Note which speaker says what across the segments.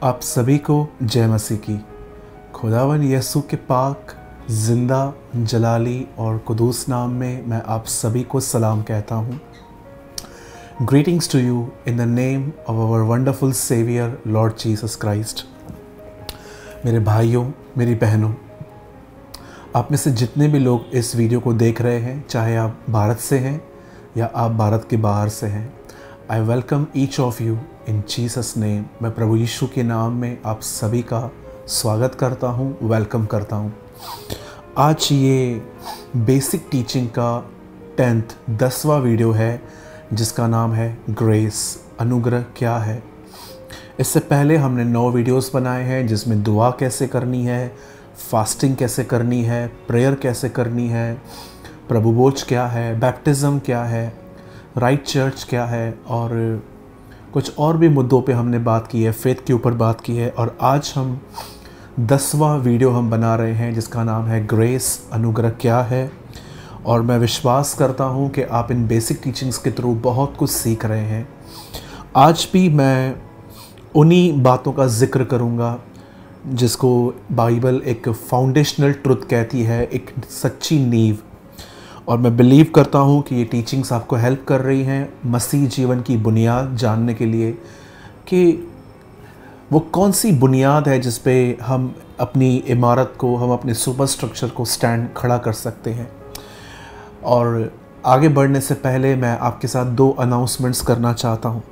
Speaker 1: आप सभी को जय मसीह की। खुदावन यसु के पाक ज़िंदा जलाली और कुदूस नाम में मैं आप सभी को सलाम कहता हूँ। Greetings to you in the name of our wonderful saviour Lord Jesus Christ. मेरे भाइयों, मेरी बहनों, आप में से जितने भी लोग इस वीडियो को देख रहे हैं, चाहे आप भारत से हैं या आप भारत के बाहर से हैं, I welcome each of you in Jesus name. मैं प्रभु यीशु के नाम में आप सभी का स्वागत करता हूँ, वेलकम करता हूँ। आज ये बेसिक टीचिंग का 10वां वीडियो है जिसका नाम है ग्रेस, अनुग्रह क्या है। इससे पहले हमने 9 वीडियोस बनाए हैं जिसमें दुआ कैसे करनी है, फास्टिंग कैसे करनी है, प्रेयर कैसे करनी है, प्रभु भोज क्या है, बैप्टिज़म क्या है, राइट चर्च क्या है और कुछ और भी मुद्दों पे हमने बात की है, फेथ के ऊपर बात की है। और आज हम 10वां वीडियो हम बना रहे हैं जिसका नाम है ग्रेस, अनुग्रह क्या है। और मैं विश्वास करता हूँ कि आप इन बेसिक टीचिंग्स के थ्रू बहुत कुछ सीख रहे हैं। आज भी मैं उन्हीं बातों का जिक्र करूँगा जिसको बाइबल एक फाउंडेशनल ट्रुथ कहती है, एक सच्ची नींव। और मैं बिलीव करता हूँ कि ये टीचिंग्स आपको हेल्प कर रही हैं मसीह जीवन की बुनियाद जानने के लिए कि वो कौन सी बुनियाद है जिस पे हम अपनी इमारत को, हम अपने सुपर स्ट्रक्चर को स्टैंड खड़ा कर सकते हैं। और आगे बढ़ने से पहले मैं आपके साथ 2 अनाउंसमेंट्स करना चाहता हूँ।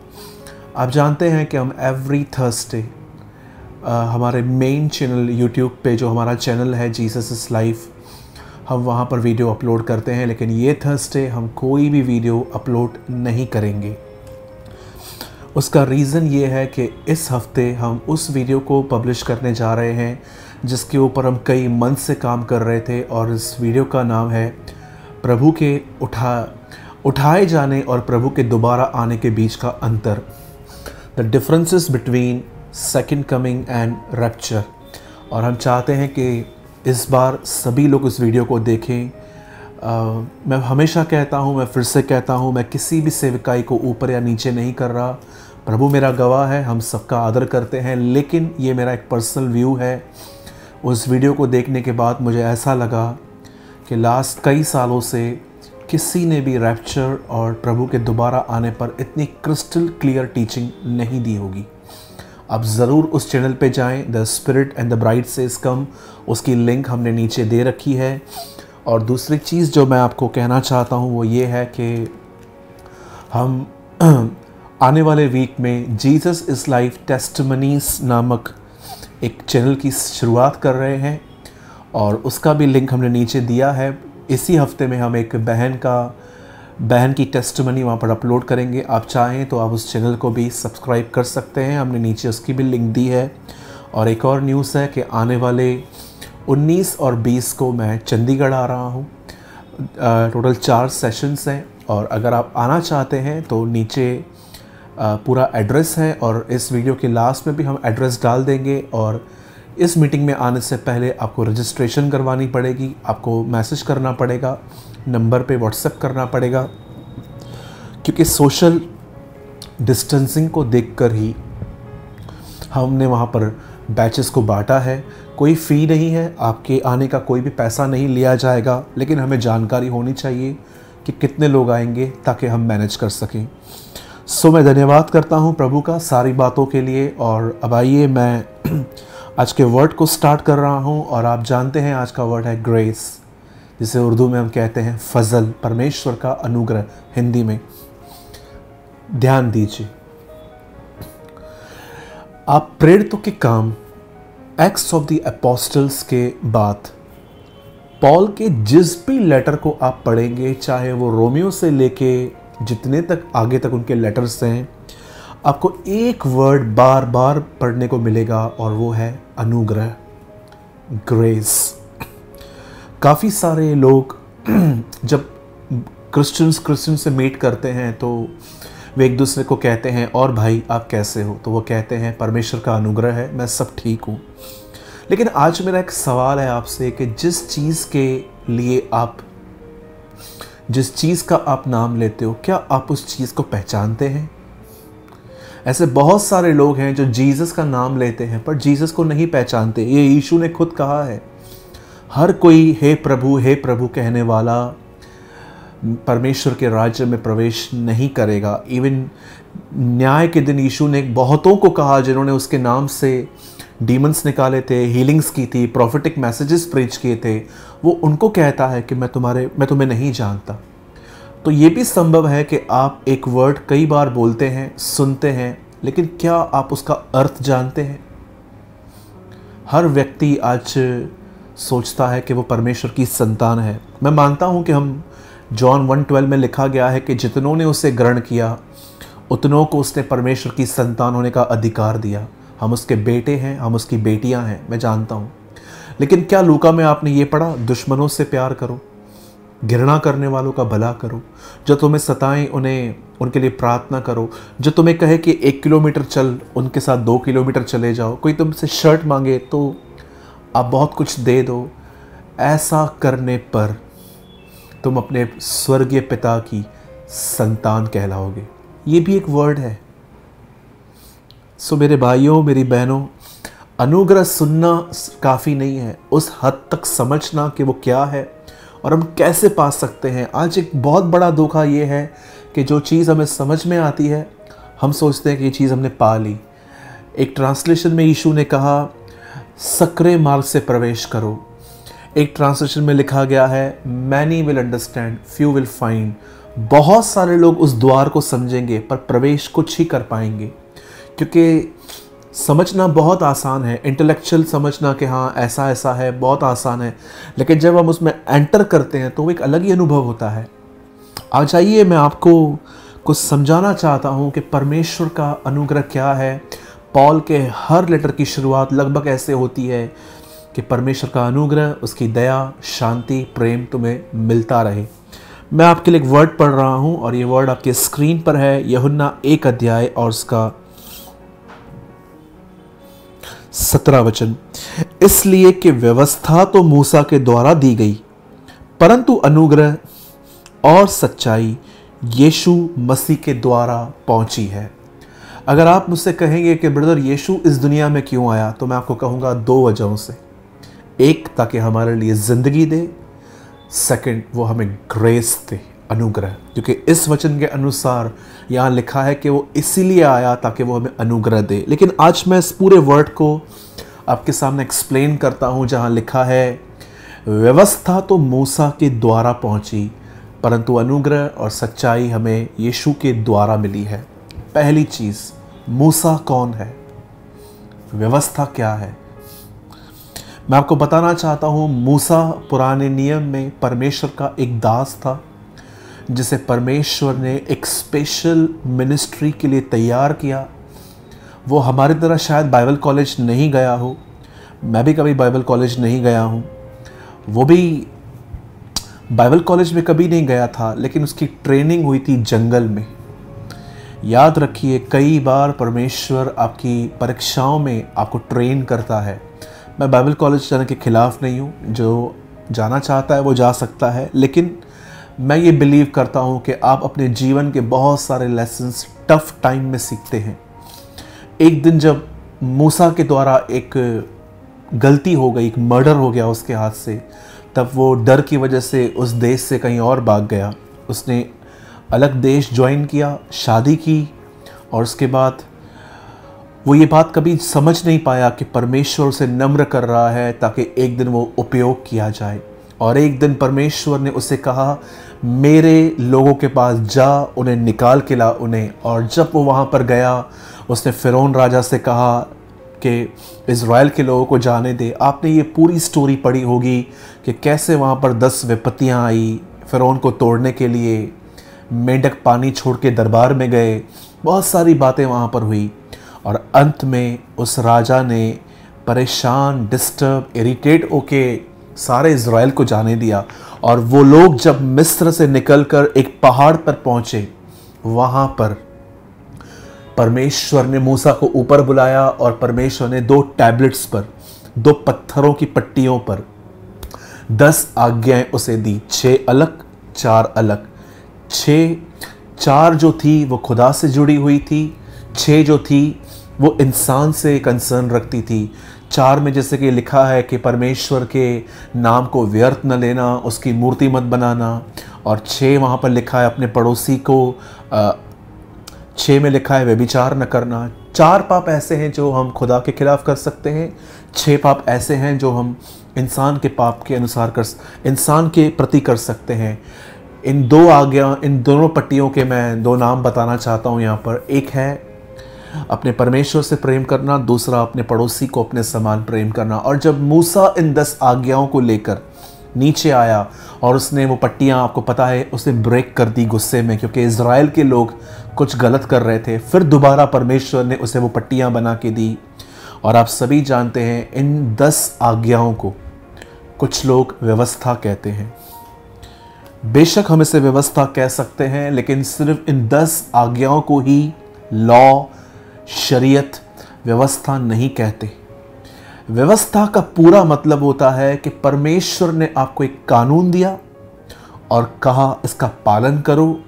Speaker 1: आप जानते हैं कि हम एवरी थर्सडे हमारे मेन चैनल यूट्यूब पे, जो हमारा चैनल है जीसस इज़ लाइफ, हम वहाँ पर वीडियो अपलोड करते हैं। लेकिन ये थर्सडे हम कोई भी वीडियो अपलोड नहीं करेंगे। उसका रीज़न ये है कि इस हफ्ते हम उस वीडियो को पब्लिश करने जा रहे हैं जिसके ऊपर हम कई मंथ से काम कर रहे थे। और इस वीडियो का नाम है प्रभु के उठाए जाने और प्रभु के दोबारा आने के बीच का अंतर, the differences between second coming and rapture. और हम चाहते हैं कि इस बार सभी लोग इस वीडियो को देखें। मैं हमेशा कहता हूँ, मैं फिर से कहता हूँ, मैं किसी भी सेवकाई को ऊपर या नीचे नहीं कर रहा। प्रभु मेरा गवाह है, हम सबका आदर करते हैं। लेकिन ये मेरा एक पर्सनल व्यू है। उस वीडियो को देखने के बाद मुझे ऐसा लगा कि लास्ट कई सालों से किसी ने भी रैप्चर और प्रभु के दोबारा आने पर इतनी क्रिस्टल क्लियर टीचिंग नहीं दी होगी। आप ज़रूर उस चैनल पे जाएं, the spirit and the bride says come, उसकी लिंक हमने नीचे दे रखी है। और दूसरी चीज़ जो मैं आपको कहना चाहता हूँ वो ये है कि हम आने वाले वीक में जीसस इज़ लाइफ टेस्टिमनीज नामक एक चैनल की शुरुआत कर रहे हैं और उसका भी लिंक हमने नीचे दिया है। इसी हफ्ते में हम एक बहन की टेस्टिमनी वहाँ पर अपलोड करेंगे। आप चाहें तो आप उस चैनल को भी सब्सक्राइब कर सकते हैं, हमने नीचे उसकी भी लिंक दी है। और एक और न्यूज़ है कि आने वाले 19 और 20 को मैं चंडीगढ़ आ रहा हूँ। टोटल 4 सेशंस हैं और अगर आप आना चाहते हैं तो नीचे पूरा एड्रेस है और इस वीडियो के लास्ट में भी हम एड्रेस डाल देंगे। और इस मीटिंग में आने से पहले आपको रजिस्ट्रेशन करवानी पड़ेगी, आपको मैसेज करना पड़ेगा, नंबर पे व्हाट्सएप करना पड़ेगा, क्योंकि सोशल डिस्टेंसिंग को देखकर ही हमने वहाँ पर बैचेस को बांटा है। कोई फ़ी नहीं है, आपके आने का कोई भी पैसा नहीं लिया जाएगा, लेकिन हमें जानकारी होनी चाहिए कि कितने लोग आएंगे ताकि हम मैनेज कर सकें। सो मैं धन्यवाद करता हूँ प्रभु का सारी बातों के लिए। और अब आइए मैं आज के वर्ड को स्टार्ट कर रहा हूँ। और आप जानते हैं आज का वर्ड है ग्रेस, जिसे उर्दू में हम कहते हैं फजल, परमेश्वर का अनुग्रह हिंदी में। ध्यान दीजिए, आप प्रेरितों के काम एक्ट्स ऑफ द अपोस्टल्स के बाद पॉल के जिस भी लेटर को आप पढ़ेंगे, चाहे वो रोमियो से लेके जितने तक आगे तक उनके लेटर्स हैं, आपको एक वर्ड बार बार पढ़ने को मिलेगा और वो है अनुग्रह, ग्रेस। काफ़ी सारे लोग जब क्रिश्चियन से मीट करते हैं तो वे एक दूसरे को कहते हैं, और भाई आप कैसे हो? तो वो कहते हैं परमेश्वर का अनुग्रह है, मैं सब ठीक हूँ। लेकिन आज मेरा एक सवाल है आपसे कि जिस चीज़ के लिए जिस चीज़ का आप नाम लेते हो, क्या आप उस चीज़ को पहचानते हैं? ऐसे बहुत सारे लोग हैं जो जीसस का नाम लेते हैं पर जीसस को नहीं पहचानते। ये यीशु ने खुद कहा है, हर कोई हे प्रभु कहने वाला परमेश्वर के राज्य में प्रवेश नहीं करेगा। इवन न्याय के दिन यीशु ने बहुतों को कहा जिन्होंने उसके नाम से डीमंस निकाले थे, हीलिंग्स की थी, प्रॉफिटिक मैसेजेस प्रीच किए थे, वो उनको कहता है कि मैं तुम्हें नहीं जानता। तो ये भी संभव है कि आप एक वर्ड कई बार बोलते हैं, सुनते हैं, लेकिन क्या आप उसका अर्थ जानते हैं? हर व्यक्ति आज सोचता है कि वो परमेश्वर की संतान है। मैं मानता हूँ कि हम जॉन 1:12 में लिखा गया है कि जितनों ने उसे ग्रहण किया उतनों को उसने परमेश्वर की संतान होने का अधिकार दिया। हम उसके बेटे हैं, हम उसकी बेटियां हैं, मैं जानता हूँ। लेकिन क्या लूका में आपने ये पढ़ा, दुश्मनों से प्यार करो, घृणा करने वालों का भला करो, जो तुम्हें सताएं उनके लिए प्रार्थना करो, जो तुम्हें कहे कि 1 किलोमीटर चल उनके साथ 2 किलोमीटर चले जाओ, कोई तुमसे शर्ट मांगे तो आप बहुत कुछ दे दो। ऐसा करने पर तुम अपने स्वर्गीय पिता की संतान कहलाओगे। ये भी एक वर्ड है। सो मेरे भाइयों, मेरी बहनों, अनुग्रह सुनना काफ़ी नहीं है, उस हद तक समझना कि वो क्या है और हम कैसे पा सकते हैं। आज एक बहुत बड़ा धोखा ये है कि जो चीज़ हमें समझ में आती है हम सोचते हैं कि ये चीज़ हमने पा ली। एक ट्रांसलेशन में यीशु ने कहा सकरे मार्ग से प्रवेश करो। एक ट्रांसलेशन में लिखा गया है many will understand, few will find. बहुत सारे लोग उस द्वार को समझेंगे पर प्रवेश कुछ ही कर पाएंगे, क्योंकि समझना बहुत आसान है, इंटेलेक्चुअल समझना कि हाँ ऐसा ऐसा है बहुत आसान है, लेकिन जब हम उसमें एंटर करते हैं तो वो एक अलग ही अनुभव होता है। आज आइए मैं आपको कुछ समझाना चाहता हूँ कि परमेश्वर का अनुग्रह क्या है। पॉल के हर लेटर की शुरुआत लगभग ऐसे होती है कि परमेश्वर का अनुग्रह, उसकी दया, शांति, प्रेम तुम्हें मिलता रहे। मैं आपके लिए एक वर्ड पढ़ रहा हूँ और ये वर्ड आपके स्क्रीन पर है। यूहन्ना 1 अध्याय और उसका 17 वचन। इसलिए कि व्यवस्था तो मूसा के द्वारा दी गई, परंतु अनुग्रह और सच्चाई यीशु मसीह के द्वारा पहुंची है। अगर आप मुझसे कहेंगे कि ब्रदर यीशु इस दुनिया में क्यों आया, तो मैं आपको कहूँगा 2 वजहों से। एक, ताकि हमारे लिए ज़िंदगी दे। सेकंड, वो हमें ग्रेस दे, अनुग्रह, क्योंकि इस वचन के अनुसार यहाँ लिखा है कि वो इसीलिए आया ताकि वो हमें अनुग्रह दे। लेकिन आज मैं इस पूरे वर्ड को आपके सामने एक्सप्लेन करता हूँ जहाँ लिखा है व्यवस्था तो मूसा के द्वारा पहुँची, परंतु अनुग्रह और सच्चाई हमें यीशु के द्वारा मिली है। पहली चीज़, मूसा कौन है, व्यवस्था क्या है। मैं आपको बताना चाहता हूँ, मूसा पुराने नियम में परमेश्वर का एक दास था जिसे परमेश्वर ने एक स्पेशल मिनिस्ट्री के लिए तैयार किया। वो हमारी तरह शायद बाइबल कॉलेज नहीं गया हो, मैं भी कभी बाइबल कॉलेज नहीं गया हूँ, वो भी बाइबल कॉलेज में कभी नहीं गया था, लेकिन उसकी ट्रेनिंग हुई थी जंगल में। याद रखिए, कई बार परमेश्वर आपकी परीक्षाओं में आपको ट्रेन करता है। मैं बाइबल कॉलेज जाने के ख़िलाफ़ नहीं हूँ, जो जाना चाहता है वो जा सकता है, लेकिन मैं ये बिलीव करता हूँ कि आप अपने जीवन के बहुत सारे लेसन्स टफ टाइम में सीखते हैं। एक दिन जब मूसा के द्वारा एक गलती हो गई, एक मर्डर हो गया उसके हाथ से, तब वो डर की वजह से उस देश से कहीं और भाग गया। उसने अलग देश ज्वाइन किया, शादी की, और उसके बाद वो ये बात कभी समझ नहीं पाया कि परमेश्वर उसे नम्र कर रहा है ताकि एक दिन वो उपयोग किया जाए। और एक दिन परमेश्वर ने उसे कहा, मेरे लोगों के पास जा, उन्हें निकाल के ला उन्हें। और जब वो वहाँ पर गया, उसने फ़िरौन राजा से कहा कि इज़राइल के लोगों को जाने दे। आपने ये पूरी स्टोरी पढ़ी होगी कि कैसे वहाँ पर 10 विपत्तियाँ आई फ़िरौन को तोड़ने के लिए। मेंढक पानी छोड़ के दरबार में गए, बहुत सारी बातें वहाँ पर हुई, और अंत में उस राजा ने परेशान, डिस्टर्ब, इरिटेट होके सारे इज़राइल को जाने दिया। और वो लोग जब मिस्र से निकलकर एक पहाड़ पर पहुँचे, वहाँ पर परमेश्वर ने मूसा को ऊपर बुलाया और परमेश्वर ने 2 टैबलेट्स पर, 2 पत्थरों की पट्टियों पर 10 आज्ञाएं उसे दी। 6 अलग, 4 अलग। 4 जो थी वो खुदा से जुड़ी हुई थी, 6 जो थी वो इंसान से कंसर्न रखती थी। 4 में जैसे कि लिखा है कि परमेश्वर के नाम को व्यर्थ न लेना, उसकी मूर्ति मत बनाना। और 6 वहाँ पर लिखा है अपने पड़ोसी को 6 में लिखा है व्यभिचार न करना। 4 पाप ऐसे हैं जो हम खुदा के खिलाफ कर सकते हैं, 6 पाप ऐसे हैं जो हम इंसान के पाप के अनुसार इंसान के प्रति कर सकते हैं। इन दोनों पट्टियों के मैं 2 नाम बताना चाहता हूँ यहाँ पर। एक है अपने परमेश्वर से प्रेम करना, दूसरा अपने पड़ोसी को अपने समान प्रेम करना। और जब मूसा इन 10 आज्ञाओं को लेकर नीचे आया और उसने वो पट्टियाँ, आपको पता है, उसे ब्रेक कर दी गुस्से में, क्योंकि इज़राइल के लोग कुछ गलत कर रहे थे। फिर दोबारा परमेश्वर ने उसे वो पट्टियाँ बना के दी। और आप सभी जानते हैं इन 10 आज्ञाओं को कुछ लोग व्यवस्था कहते हैं। बेशक हम इसे व्यवस्था कह सकते हैं, लेकिन सिर्फ इन 10 आज्ञाओं को ही लॉ, शरीयत, व्यवस्था नहीं कहते। व्यवस्था का पूरा मतलब होता है कि परमेश्वर ने आपको एक कानून दिया और कहा इसका पालन करो,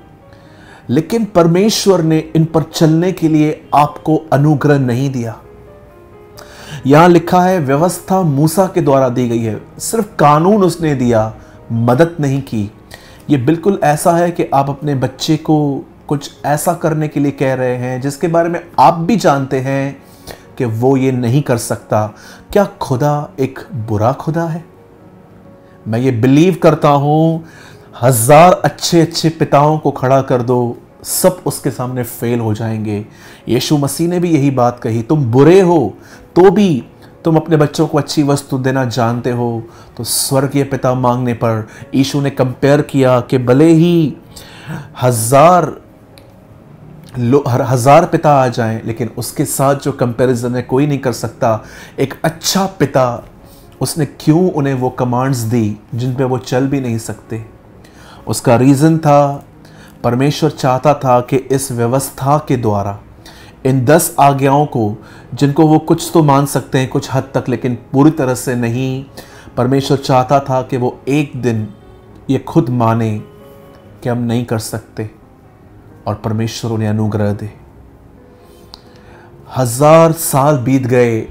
Speaker 1: लेकिन परमेश्वर ने इन पर चलने के लिए आपको अनुग्रह नहीं दिया। यहां लिखा है व्यवस्था मूसा के द्वारा दी गई है, सिर्फ कानून उसने दिया, मदद नहीं की। ये बिल्कुल ऐसा है कि आप अपने बच्चे को कुछ ऐसा करने के लिए कह रहे हैं जिसके बारे में आप भी जानते हैं कि वो ये नहीं कर सकता। क्या खुदा एक बुरा खुदा है? मैं ये बिलीव करता हूं 1000 अच्छे पिताओं को खड़ा कर दो, सब उसके सामने फेल हो जाएंगे। यीशु मसीह ने भी यही बात कही, तुम बुरे हो तो भी तुम अपने बच्चों को अच्छी वस्तु देना जानते हो। तो स्वर्गीय पिता मांगने पर यीशु ने कंपेयर किया कि भले ही 1000 पिता आ जाएं, लेकिन उसके साथ जो कंपैरिजन है कोई नहीं कर सकता। एक अच्छा पिता, उसने क्यों उन्हें वो कमांड्स दी जिन पे वो चल भी नहीं सकते। उसका रीज़न था, परमेश्वर चाहता था कि इस व्यवस्था के द्वारा इन 10 आज्ञाओं को, जिनको वो कुछ तो मान सकते हैं कुछ हद तक, लेकिन पूरी तरह से नहीं, परमेश्वर चाहता था कि वो एक दिन ये खुद माने कि हम नहीं कर सकते और परमेश्वर उन्हें अनुग्रह दे। 1000 साल बीत गए,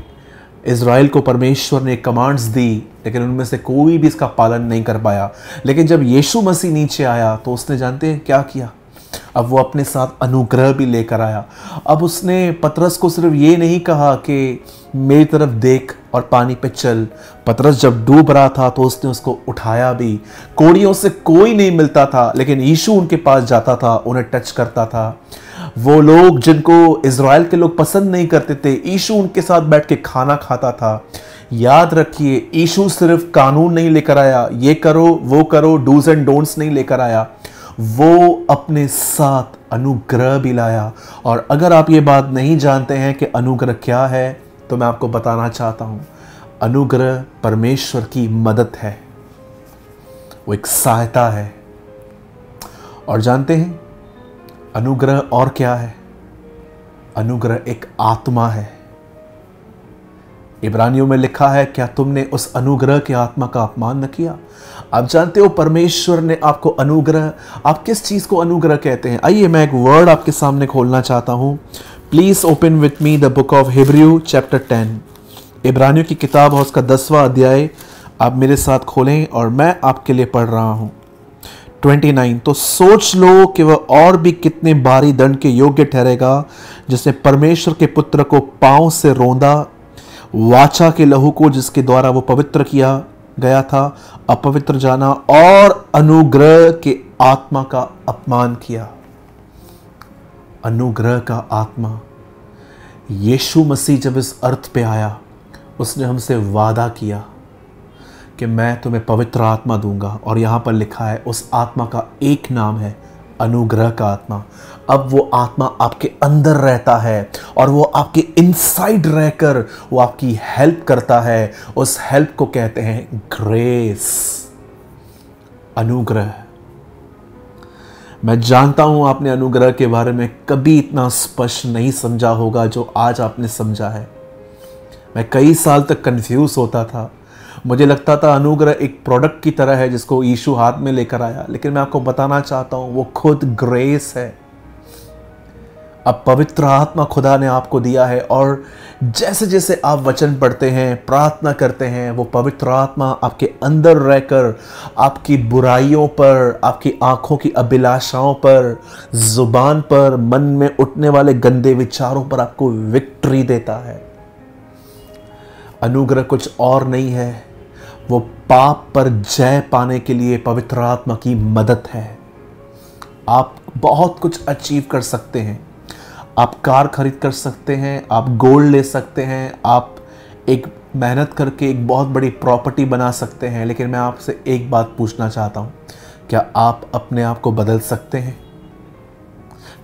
Speaker 1: इज़राइल को परमेश्वर ने कमांड्स दी, लेकिन उनमें से कोई भी इसका पालन नहीं कर पाया। लेकिन जब यीशु मसीह नीचे आया तो उसने, जानते हैं क्या किया? अब वो अपने साथ अनुग्रह भी लेकर आया। अब उसने पतरस को सिर्फ ये नहीं कहा कि मेरी तरफ देख और पानी पे चल। पतरस जब डूब रहा था तो उसने उसको उठाया भी। कोड़ियों से कोई नहीं मिलता था, लेकिन यीशु उनके पास जाता था, उन्हें टच करता था। वो लोग जिनको इज़राइल के लोग पसंद नहीं करते थे, यीशु उनके साथ बैठ के खाना खाता था। याद रखिए, यीशु सिर्फ कानून नहीं लेकर आया, ये करो वो करो, डूज एंड डोंट्स नहीं लेकर आया, वो अपने साथ अनुग्रह भी लाया। और अगर आप ये बात नहीं जानते हैं कि अनुग्रह क्या है, तो मैं आपको बताना चाहता हूं, अनुग्रह परमेश्वर की मदद है, वो एक सहायता है। और जानते हैं अनुग्रह और क्या है? अनुग्रह एक आत्मा है। इब्रानियों में लिखा है, क्या तुमने उस अनुग्रह की आत्मा का अपमान न किया? आप जानते हो परमेश्वर ने आपको अनुग्रह, आप किस चीज को अनुग्रह कहते हैं? आइए मैं एक वर्ड आपके सामने खोलना चाहता हूं। Please open with me the book of Hebrew chapter 10। इब्रानियों की किताब है, उसका 10वां अध्याय आप मेरे साथ खोलें और मैं आपके लिए पढ़ रहा हूं। 29, तो सोच लो कि वह और भी कितने भारी दंड के योग्य ठहरेगा, जिसने परमेश्वर के पुत्र को पांव से रौंदा, वाचा के लहू को जिसके द्वारा वो पवित्र किया गया था अपवित्र जाना, और अनुग्रह के आत्मा का अपमान किया। अनुग्रह का आत्मा, यीशु मसीह जब इस अर्थ पे आया, उसने हमसे वादा किया कि मैं तुम्हें पवित्र आत्मा दूंगा। और यहां पर लिखा है उस आत्मा का एक नाम है अनुग्रह का आत्मा। अब वो आत्मा आपके अंदर रहता है और वो आपके इनसाइड रहकर वो आपकी हेल्प करता है। उस हेल्प को कहते हैं ग्रेस, अनुग्रह। मैं जानता हूं आपने अनुग्रह के बारे में कभी इतना स्पष्ट नहीं समझा होगा जो आज आपने समझा है। मैं कई साल तक कंफ्यूज होता था, मुझे लगता था अनुग्रह एक प्रोडक्ट की तरह है जिसको यीशु हाथ में लेकर आया, लेकिन मैं आपको बताना चाहता हूं वो खुद ग्रेस है। अब पवित्र आत्मा खुदा ने आपको दिया है और जैसे जैसे आप वचन पढ़ते हैं, प्रार्थना करते हैं, वो पवित्र आत्मा आपके अंदर रहकर आपकी बुराइयों पर, आपकी आंखों की अभिलाषाओं पर, जुबान पर, मन में उठने वाले गंदे विचारों पर आपको विक्ट्री देता है। अनुग्रह कुछ और नहीं है, वो पाप पर जय पाने के लिए पवित्र आत्मा की मदद है। आप बहुत कुछ अचीव कर सकते हैं। आप कार खरीद कर सकते हैं, आप गोल्ड ले सकते हैं, आप एक मेहनत करके एक बहुत बड़ी प्रॉपर्टी बना सकते हैं। लेकिन मैं आपसे एक बात पूछना चाहता हूँ, क्या आप अपने आप को बदल सकते हैं?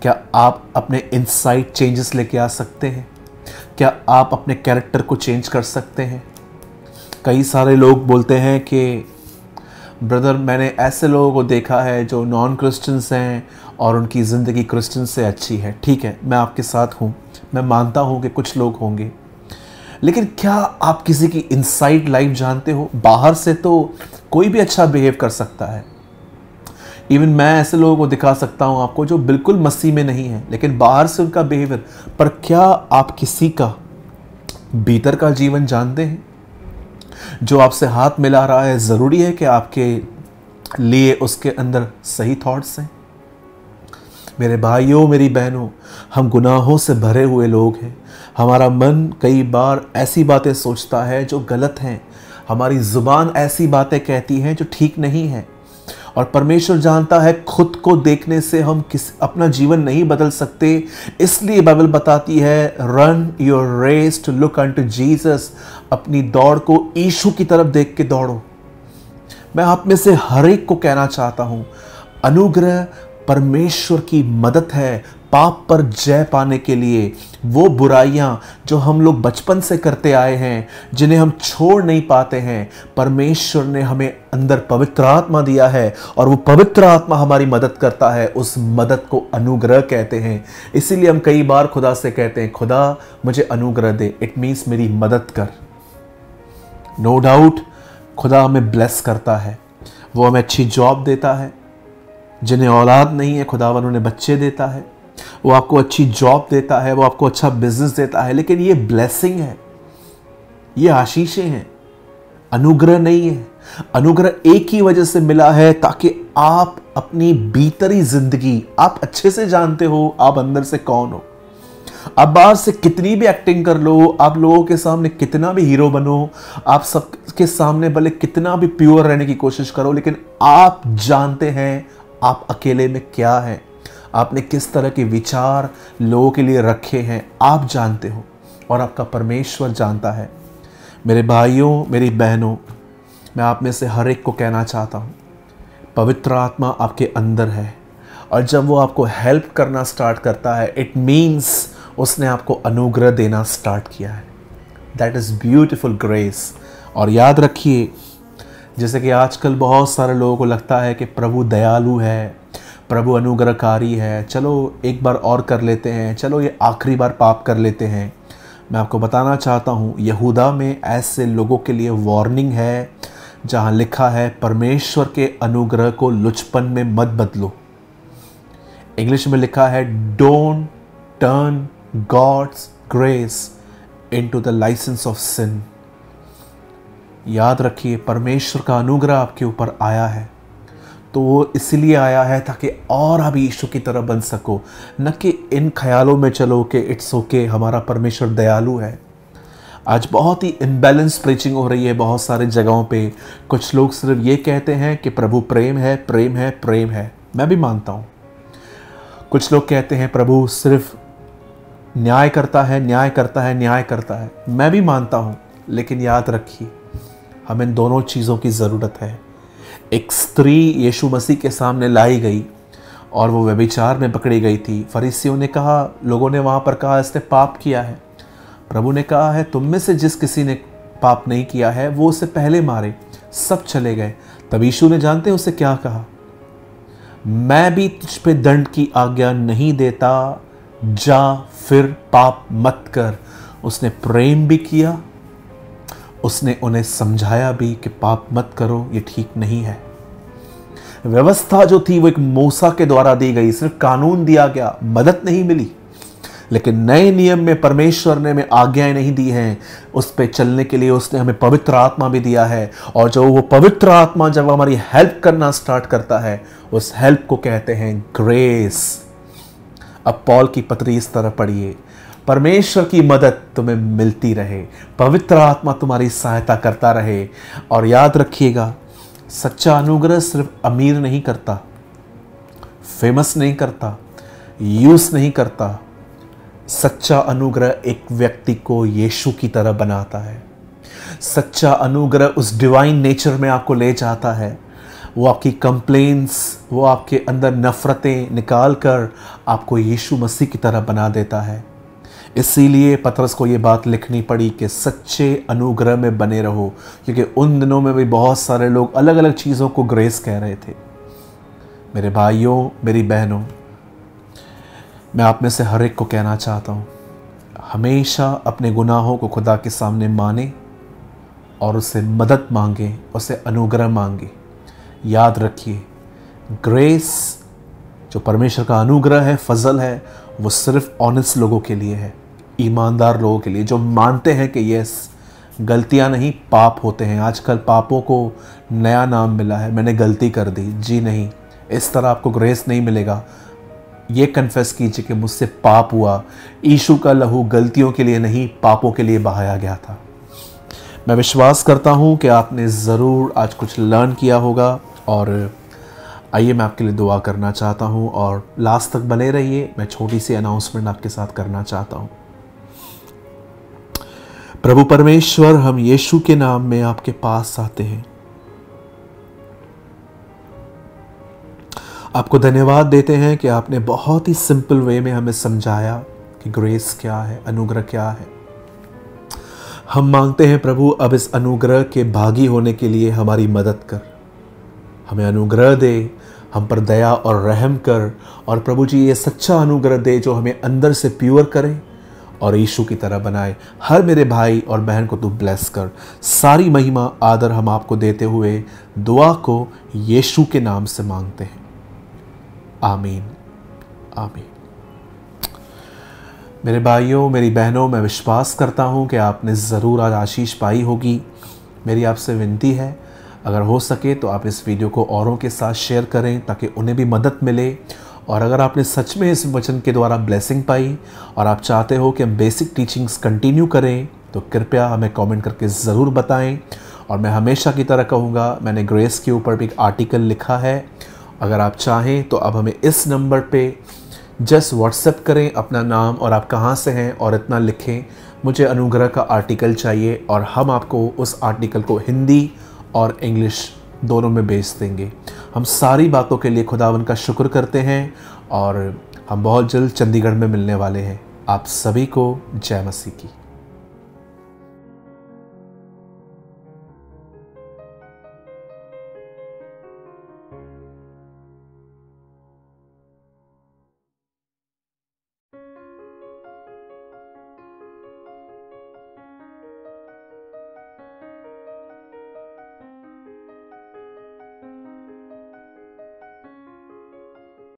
Speaker 1: क्या आप अपने इनसाइड चेंजेस लेके आ सकते हैं? क्या आप अपने कैरेक्टर को चेंज कर सकते हैं? कई सारे लोग बोलते हैं कि ब्रदर, मैंने ऐसे लोगों को देखा है जो नॉन क्रिश्चियंस हैं और उनकी ज़िंदगी क्रिश्चियन से अच्छी है। ठीक है, मैं आपके साथ हूँ, मैं मानता हूँ कि कुछ लोग होंगे, लेकिन क्या आप किसी की इनसाइड लाइफ जानते हो? बाहर से तो कोई भी अच्छा बिहेव कर सकता है। इवन मैं ऐसे लोगों को दिखा सकता हूँ आपको जो बिल्कुल मसीह में नहीं है, लेकिन बाहर से उनका बिहेवियर। पर क्या आप किसी का भीतर का जीवन जानते हैं? जो आपसे हाथ मिला रहा है, ज़रूरी है कि आपके लिए उसके अंदर सही थॉट्स हैं? मेरे भाइयों, मेरी बहनों, हम गुनाहों से भरे हुए लोग हैं। हमारा मन कई बार ऐसी बातें सोचता है जो गलत हैं। हमारी ज़ुबान ऐसी बातें कहती हैं जो ठीक नहीं है। और परमेश्वर जानता है खुद को देखने से हम अपना जीवन नहीं बदल सकते। इसलिए बाइबल बताती है, run your race to look unto Jesus. अपनी दौड़ को यीशु की तरफ देख के दौड़ो। मैं आप में से हर एक को कहना चाहता हूं, अनुग्रह परमेश्वर की मदद है पाप पर जय पाने के लिए। वो बुराइयां जो हम लोग बचपन से करते आए हैं, जिन्हें हम छोड़ नहीं पाते हैं, परमेश्वर ने हमें अंदर पवित्र आत्मा दिया है और वो पवित्र आत्मा हमारी मदद करता है। उस मदद को अनुग्रह कहते हैं। इसीलिए हम कई बार खुदा से कहते हैं, खुदा मुझे अनुग्रह दे। इट मीन्स मेरी मदद कर। नो डाउट खुदा हमें ब्लेस करता है, वो हमें अच्छी जॉब देता है। जिन्हें औलाद नहीं है, खुदावन उन्हें बच्चे देता है। वो आपको अच्छी जॉब देता है, वो आपको अच्छा बिजनेस देता है। लेकिन ये ब्लेसिंग है, ये आशीषें हैं, अनुग्रह नहीं है। अनुग्रह एक ही वजह से मिला है, ताकि आप अपनी भीतरी जिंदगी आप अच्छे से जानते हो आप अंदर से कौन हो। आप बाहर से कितनी भी एक्टिंग कर लो, आप लोगों के सामने कितना भी हीरो बनो, आप सबके सामने भले कितना भी प्योर रहने की कोशिश करो, लेकिन आप जानते हैं आप अकेले में क्या है। आपने किस तरह के विचार लोगों के लिए रखे हैं, आप जानते हो और आपका परमेश्वर जानता है। मेरे भाइयों, मेरी बहनों, मैं आप में से हर एक को कहना चाहता हूँ, पवित्र आत्मा आपके अंदर है और जब वो आपको हेल्प करना स्टार्ट करता है, इट मीन्स उसने आपको अनुग्रह देना स्टार्ट किया है। That is beautiful grace. और याद रखिए, जैसे कि आजकल बहुत सारे लोगों को लगता है कि प्रभु दयालु है, प्रभु अनुग्रहकारी है, चलो एक बार और कर लेते हैं, चलो ये आखिरी बार पाप कर लेते हैं। मैं आपको बताना चाहता हूँ, यहूदा में ऐसे लोगों के लिए वार्निंग है जहाँ लिखा है, परमेश्वर के अनुग्रह को लुचपन में मत बदलो। इंग्लिश में लिखा है, don't turn God's grace into the licence of sin. याद रखिए, परमेश्वर का अनुग्रह आपके ऊपर आया है तो वो इसलिए आया है ताकि और आप यीशु की तरह बन सको, न कि इन ख्यालों में चलो कि इट्स ओके, हमारा परमेश्वर दयालु है। आज बहुत ही इम्बैलेंस प्रीचिंग हो रही है बहुत सारे जगहों पे। कुछ लोग सिर्फ ये कहते हैं कि प्रभु प्रेम है, प्रेम है, प्रेम है। मैं भी मानता हूँ। कुछ लोग कहते हैं प्रभु सिर्फ न्याय करता है, न्याय करता है, न्याय करता है। मैं भी मानता हूँ, लेकिन याद रखिए, हमें इन दोनों चीज़ों की ज़रूरत है। एक स्त्री यीशु मसीह के सामने लाई गई और वो व्यभिचार में पकड़ी गई थी। फरीसियों ने कहा, लोगों ने वहाँ पर कहा इसने पाप किया है। प्रभु ने कहा है, तुम में से जिस किसी ने पाप नहीं किया है वो उसे पहले मारे। सब चले गए। तब यीशु ने जानते उसे क्या कहा, मैं भी तुझ पे दंड की आज्ञा नहीं देता, जा फिर पाप मत कर। उसने प्रेम भी किया, उसने उन्हें समझाया भी कि पाप मत करो, ये ठीक नहीं है। व्यवस्था जो थी वो एक मूसा के द्वारा दी गई, सिर्फ कानून दिया गया, मदद नहीं मिली। लेकिन नए नियम में परमेश्वर ने हमें आज्ञाएं नहीं दी हैं, उस पे चलने के लिए उसने हमें पवित्र आत्मा भी दिया है। और जो वो पवित्र आत्मा जब हमारी हेल्प करना स्टार्ट करता है, उस हेल्प को कहते हैं ग्रेस। अब पौल की पत्री इस तरह पढ़िए, परमेश्वर की मदद तुम्हें मिलती रहे, पवित्र आत्मा तुम्हारी सहायता करता रहे। और याद रखिएगा, सच्चा अनुग्रह सिर्फ अमीर नहीं करता, फेमस नहीं करता, यूज नहीं करता। सच्चा अनुग्रह एक व्यक्ति को यीशु की तरह बनाता है। सच्चा अनुग्रह उस डिवाइन नेचर में आपको ले जाता है। वो आपकी कंप्लेंट्स, वो आपके अंदर नफरतें निकाल कर आपको यीशु मसीह की तरह बना देता है। इसीलिए पतरस को ये बात लिखनी पड़ी कि सच्चे अनुग्रह में बने रहो, क्योंकि उन दिनों में भी बहुत सारे लोग अलग अलग चीज़ों को ग्रेस कह रहे थे। मेरे भाइयों, मेरी बहनों, मैं आप में से हर एक को कहना चाहता हूँ, हमेशा अपने गुनाहों को खुदा के सामने माने और उससे मदद मांगे, उससे अनुग्रह मांगे। याद रखिए, ग्रेस जो परमेश्वर का अनुग्रह है, फजल है, वो सिर्फ ऑनेस्ट लोगों के लिए है, ईमानदार लोगों के लिए, जो मानते हैं कि यस, गलतियां नहीं पाप होते हैं। आजकल पापों को नया नाम मिला है, मैंने गलती कर दी। जी नहीं, इस तरह आपको ग्रेस नहीं मिलेगा। ये कन्फेस कीजिए कि मुझसे पाप हुआ। यीशु का लहू गलतियों के लिए नहीं, पापों के लिए बहाया गया था। मैं विश्वास करता हूँ कि आपने ज़रूर आज कुछ लर्न किया होगा। और आइए मैं आपके लिए दुआ करना चाहता हूँ और लास्ट तक बने रहिए। मैं छोटी सी अनाउंसमेंट आपके साथ करना चाहता हूँ। प्रभु परमेश्वर, हम यीशु के नाम में आपके पास आते हैं। आपको धन्यवाद देते हैं कि आपने बहुत ही सिंपल वे में हमें समझाया कि ग्रेस क्या है, अनुग्रह क्या है। हम मांगते हैं प्रभु, अब इस अनुग्रह के भागी होने के लिए हमारी मदद कर, हमें अनुग्रह दे, हम पर दया और रहम कर। और प्रभु जी, ये सच्चा अनुग्रह दे जो हमें अंदर से प्योर करे और यीशु की तरह बनाए। हर मेरे भाई और बहन को तू ब्लेस कर। सारी महिमा आदर हम आपको देते हुए दुआ को यीशु के नाम से मांगते हैं। आमीन, आमीन। मेरे भाइयों, मेरी बहनों, मैं विश्वास करता हूँ कि आपने ज़रूर आज आशीष पाई होगी। मेरी आपसे विनती है, अगर हो सके तो आप इस वीडियो को औरों के साथ शेयर करें ताकि उन्हें भी मदद मिले। और अगर आपने सच में इस वचन के द्वारा ब्लेसिंग पाई और आप चाहते हो कि हम बेसिक टीचिंग्स कंटिन्यू करें, तो कृपया हमें कमेंट करके ज़रूर बताएं। और मैं हमेशा की तरह कहूँगा, मैंने ग्रेस के ऊपर भी एक आर्टिकल लिखा है। अगर आप चाहें तो अब हमें इस नंबर पे जस्ट व्हाट्सएप करें अपना नाम और आप कहाँ से हैं और इतना लिखें, मुझे अनुग्रह का आर्टिकल चाहिए, और हम आपको उस आर्टिकल को हिंदी और इंग्लिश दोनों में भेज देंगे। हम सारी बातों के लिए खुदावन का शुक्र करते हैं और हम बहुत जल्द चंडीगढ़ में मिलने वाले हैं। आप सभी को जय मसीह की।